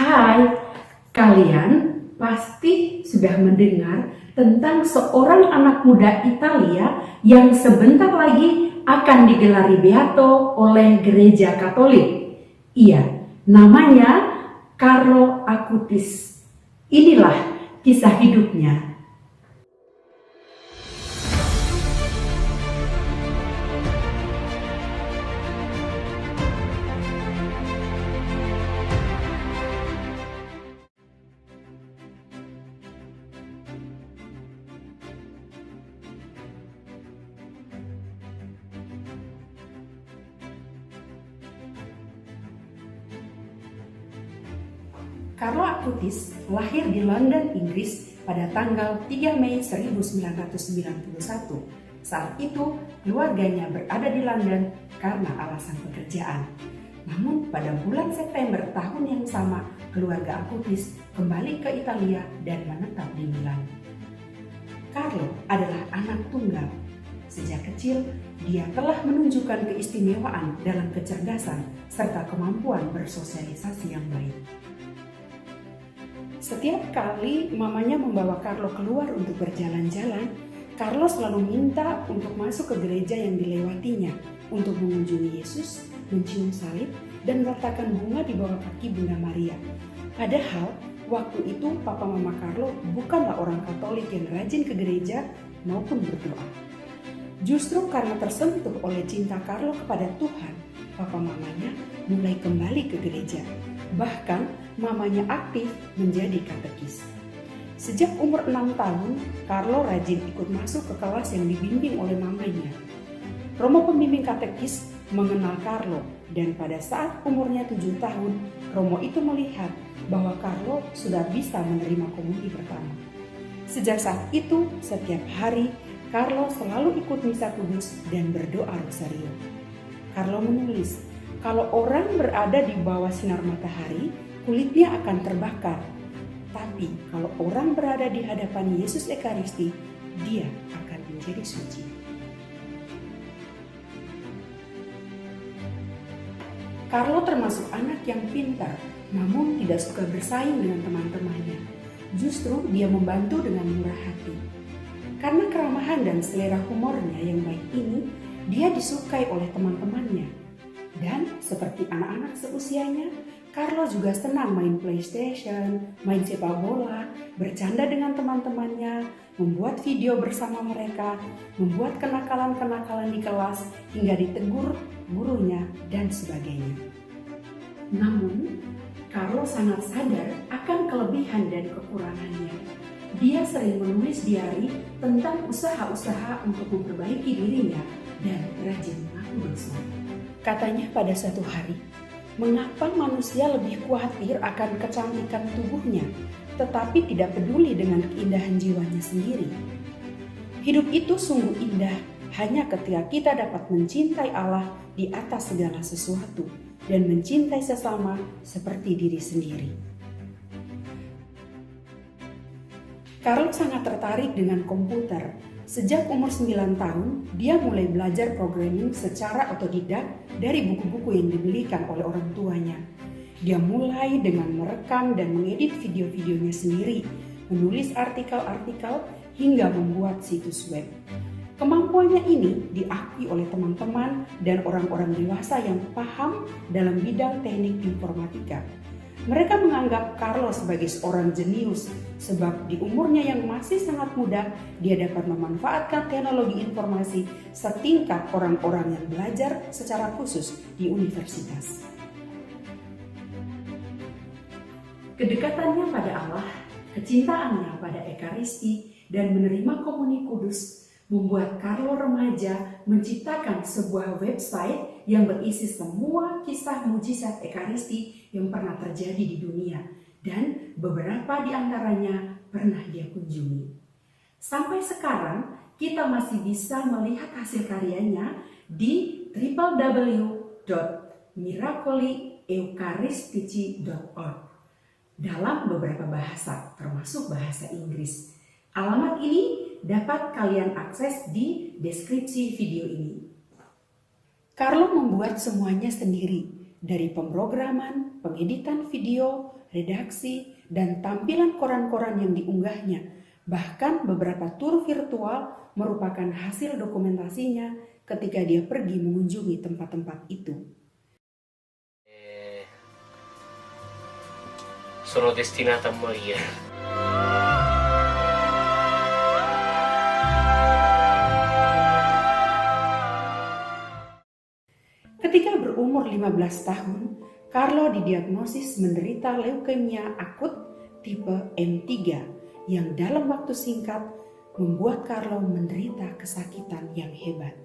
Hai, kalian pasti sudah mendengar tentang seorang anak muda Italia yang sebentar lagi akan digelari beato oleh gereja Katolik. Iya, namanya Carlo Acutis. Inilah kisah hidupnya. Carlo Acutis lahir di London, Inggris pada tanggal 3 Mei 1991. Saat itu, keluarganya berada di London karena alasan pekerjaan. Namun pada bulan September tahun yang sama, keluarga Acutis kembali ke Italia dan menetap di Milan. Carlo adalah anak tunggal. Sejak kecil, dia telah menunjukkan keistimewaan dalam kecerdasan serta kemampuan bersosialisasi yang baik. Setiap kali mamanya membawa Carlo keluar untuk berjalan-jalan, Carlo selalu minta untuk masuk ke gereja yang dilewatinya untuk mengunjungi Yesus, mencium salib, dan meletakkan bunga di bawah kaki Bunda Maria. Padahal waktu itu papa mama Carlo bukanlah orang Katolik yang rajin ke gereja maupun berdoa. Justru karena tersentuh oleh cinta Carlo kepada Tuhan, papa mamanya mulai kembali ke gereja. Bahkan mamanya aktif menjadi katekis. Sejak umur 6 tahun, Carlo rajin ikut masuk ke kelas yang dibimbing oleh mamanya. Romo pembimbing katekis mengenal Carlo dan pada saat umurnya 7 tahun, Romo itu melihat bahwa Carlo sudah bisa menerima komuni pertama. Sejak saat itu, setiap hari Carlo selalu ikut misa kudus dan berdoa rosario. Carlo menulis, kalau orang berada di bawah sinar matahari, kulitnya akan terbakar. Tapi kalau orang berada di hadapan Yesus Ekaristi, dia akan menjadi suci. Carlo termasuk anak yang pintar, namun tidak suka bersaing dengan teman-temannya. Justru dia membantu dengan murah hati. Karena keramahan dan selera humornya yang baik ini, dia disukai oleh teman-temannya. Dan seperti anak-anak seusianya, Carlo juga senang main PlayStation, main sepak bola, bercanda dengan teman-temannya, membuat video bersama mereka, membuat kenakalan-kenakalan di kelas, hingga ditegur gurunya, dan sebagainya. Namun, Carlo sangat sadar akan kelebihan dan kekurangannya. Dia sering menulis diari tentang usaha-usaha untuk memperbaiki dirinya dan rajin mengaku dosa. Katanya pada suatu hari, mengapa manusia lebih khawatir akan kecantikan tubuhnya, tetapi tidak peduli dengan keindahan jiwanya sendiri? Hidup itu sungguh indah hanya ketika kita dapat mencintai Allah di atas segala sesuatu dan mencintai sesama seperti diri sendiri. Carlo sangat tertarik dengan komputer. Sejak umur 9 tahun, dia mulai belajar programming secara otodidak dari buku-buku yang dibelikan oleh orang tuanya. Dia mulai dengan merekam dan mengedit video-videonya sendiri, menulis artikel-artikel, hingga membuat situs web. Kemampuannya ini diakui oleh teman-teman dan orang-orang dewasa yang paham dalam bidang teknik informatika. Mereka menganggap Carlo sebagai seorang jenius sebab di umurnya yang masih sangat muda, dia dapat memanfaatkan teknologi informasi setingkat orang-orang yang belajar secara khusus di universitas. Kedekatannya pada Allah, kecintaannya pada Ekaristi, dan menerima komuni kudus membuat Carlo remaja menciptakan sebuah website yang berisi semua kisah mujizat Ekaristi yang pernah terjadi di dunia, dan beberapa di antaranya pernah dia kunjungi. Sampai sekarang kita masih bisa melihat hasil karyanya di www.miracolieucharistici.org dalam beberapa bahasa, termasuk bahasa Inggris. Alamat ini dapat kalian akses di deskripsi video ini. Carlo membuat semuanya sendiri. Dari pemrograman, pengeditan video, redaksi, dan tampilan koran-koran yang diunggahnya. Bahkan beberapa tur virtual merupakan hasil dokumentasinya ketika dia pergi mengunjungi tempat-tempat itu. Sono destinata a morire. Ketika berumur 15 tahun, Carlo didiagnosis menderita leukemia akut tipe M3 yang dalam waktu singkat membuat Carlo menderita kesakitan yang hebat.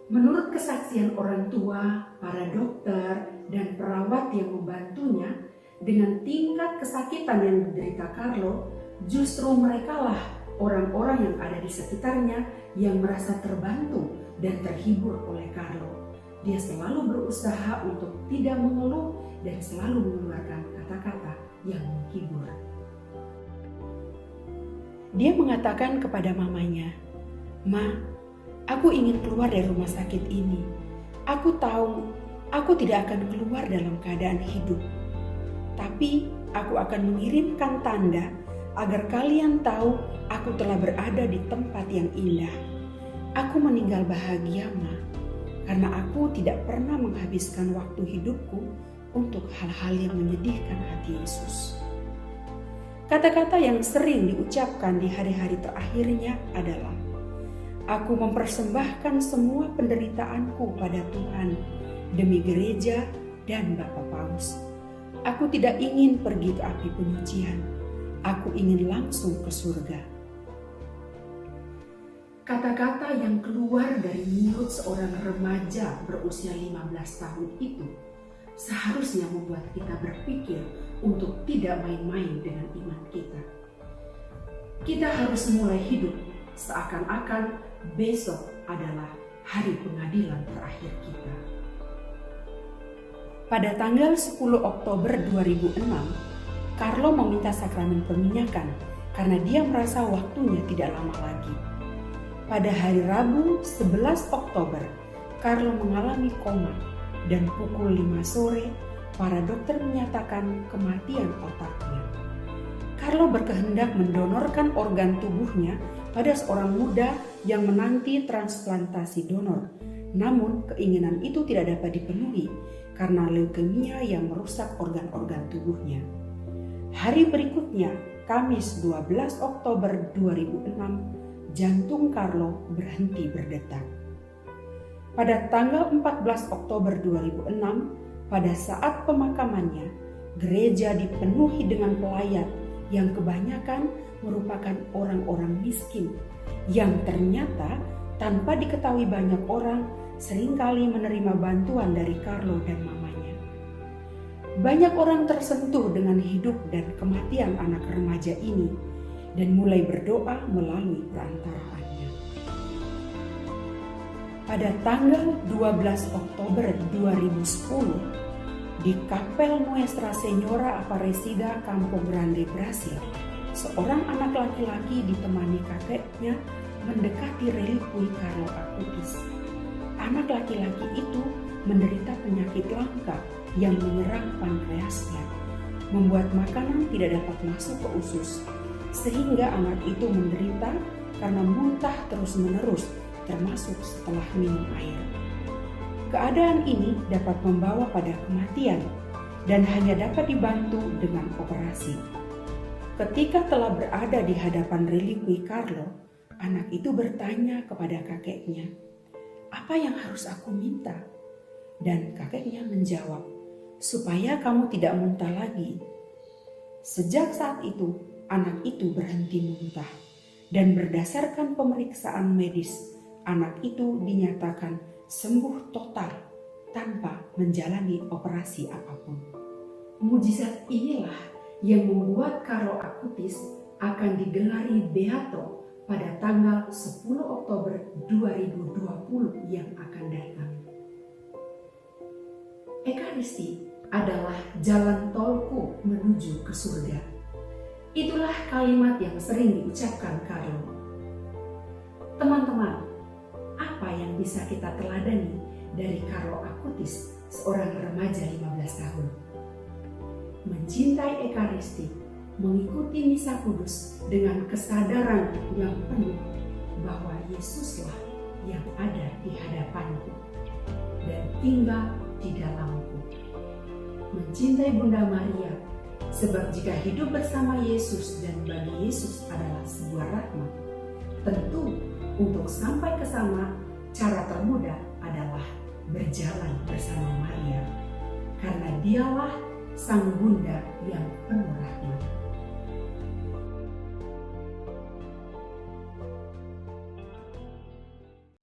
Menurut kesaksian orang tua, para dokter, dan perawat yang membantunya, dengan tingkat kesakitan yang diderita Carlo, justru merekalah orang-orang yang ada di sekitarnya yang merasa terbantu dan terhibur oleh Carlo. Dia selalu berusaha untuk tidak mengeluh dan selalu mengeluarkan kata-kata yang menghibur. Dia mengatakan kepada mamanya, "Ma, aku ingin keluar dari rumah sakit ini. Aku tahu aku tidak akan keluar dalam keadaan hidup. Tapi aku akan mengirimkan tanda agar kalian tahu aku telah berada di tempat yang indah. Aku meninggal bahagia, Ma, karena aku tidak pernah menghabiskan waktu hidupku untuk hal-hal yang menyedihkan hati Yesus." Kata-kata yang sering diucapkan di hari-hari terakhirnya adalah, "Aku mempersembahkan semua penderitaanku pada Tuhan demi gereja dan Bapa Paus. Aku tidak ingin pergi ke api penyucian. Aku ingin langsung ke surga." Kata-kata yang keluar dari mulut seorang remaja berusia 15 tahun itu seharusnya membuat kita berpikir untuk tidak main-main dengan iman kita. Kita harus mulai hidup seakan-akan besok adalah hari pengadilan terakhir kita. Pada tanggal 10 Oktober 2006, Carlo meminta sakramen perminyakan karena dia merasa waktunya tidak lama lagi. Pada hari Rabu 11 Oktober, Carlo mengalami koma dan pukul 5 sore, para dokter menyatakan kematian otaknya. Carlo berkehendak mendonorkan organ tubuhnya pada seorang muda yang menanti transplantasi donor. Namun keinginan itu tidak dapat dipenuhi karena leukemia yang merusak organ-organ tubuhnya. Hari berikutnya, Kamis 12 Oktober 2006, jantung Carlo berhenti berdetak. Pada tanggal 14 Oktober 2006, pada saat pemakamannya, gereja dipenuhi dengan pelayat yang kebanyakan merupakan orang-orang miskin yang ternyata tanpa diketahui banyak orang seringkali menerima bantuan dari Carlo dan mamanya. Banyak orang tersentuh dengan hidup dan kematian anak remaja ini dan mulai berdoa melalui perantaraannya. Pada tanggal 12 Oktober 2010, di Kapel Nuestra Señora Aparecida Campo Grande, Brasil, seorang anak laki-laki ditemani kakeknya mendekati relikui Carlo Acutis. Anak laki-laki itu menderita penyakit langka yang menyerang pankreasnya, membuat makanan tidak dapat masuk ke usus, sehingga anak itu menderita karena muntah terus-menerus, termasuk setelah minum air. Keadaan ini dapat membawa pada kematian dan hanya dapat dibantu dengan operasi. Ketika telah berada di hadapan relikui Carlo, anak itu bertanya kepada kakeknya, "Apa yang harus aku minta?" Dan kakeknya menjawab, "Supaya kamu tidak muntah lagi." Sejak saat itu, anak itu berhenti muntah, dan berdasarkan pemeriksaan medis, anak itu dinyatakan sembuh total tanpa menjalani operasi apapun. Mujizat inilah yang membuat Carlo Acutis akan digelari Beato pada tanggal 10 Oktober 2020 yang akan datang. Ekaristi adalah jalan tolku menuju ke surga. Itulah kalimat yang sering diucapkan Carlo. Teman-teman, apa yang bisa kita teladani dari Carlo Acutis seorang remaja 15 tahun. Mencintai Ekaristi, mengikuti misa kudus dengan kesadaran yang penuh bahwa Yesuslah yang ada di hadapanku dan tinggal di dalamku. Mencintai Bunda Maria, sebab jika hidup bersama Yesus dan bagi Yesus adalah sebuah rahmat, tentu untuk sampai ke sana cara termudah adalah berjalan bersama Maria, karena dialah sang Bunda yang penuh rahmat.